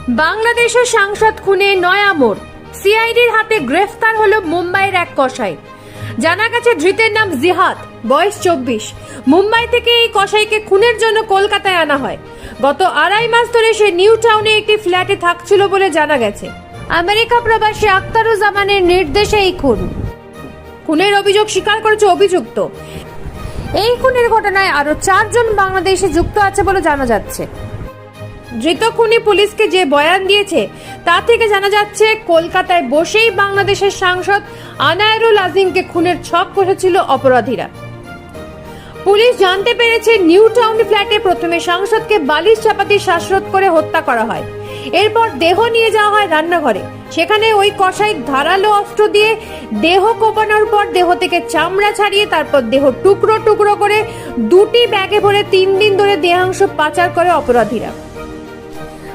বাংলাদেশের সাংসদ খুনে নয়া মোড়, সিআইডির হাতে গ্রেফতার হলো মুম্বাইয়ের এক কসাই। জানা গেছে ধৃতের নাম জিহাদ, বয়স 24। মুম্বাই থেকে এই কসাইকে খুনের জন্য কলকাতায় আনা হয়। গত 2.5 মাস ধরে সে নিউ টাউনে একটি ফ্ল্যাটে থাকছিল বলে জানা গেছে। আমেরিকা প্রবাসী আখতারুজ্জামানের নির্দেশে এই খুনের অভিযোগ স্বীকার করেছে অভিযুক্ত। এই খুনের ঘটনায় আরো 4 জন বাংলাদেশে যুক্ত আছে বলে জানা যাচ্ছে। ধৃত খুনি পুলিশকে যে বয়ান দিয়েছে তা থেকে জানা যাচ্ছে কলকাতায় বসেই বাংলাদেশের সাংসদ আনায়ারুল আজিমকে খুনের ছক কষেছিল অপরাধীরা। পুলিশ জানতে পেরেছে নিউ টাউন ফ্ল্যাটে প্রথমে সাংসদকে বালিশ চাপাতি শ্বাসরোধ করে হত্যা করা হয়। এরপর দেহ নিয়ে যাওয়া হয় রান্নাঘরে। সেখানে ওই কসাই ধারালো অস্ত্র দিয়ে দেহ কোপানোর পর দেহ থেকে চামড়া ছাড়িয়ে তারপর দেহ টুকরো টুকরো করে 2টি ব্যাগে ভরে 3 দিন ধরে দেহাংশ পাচার করে অপরাধীরা।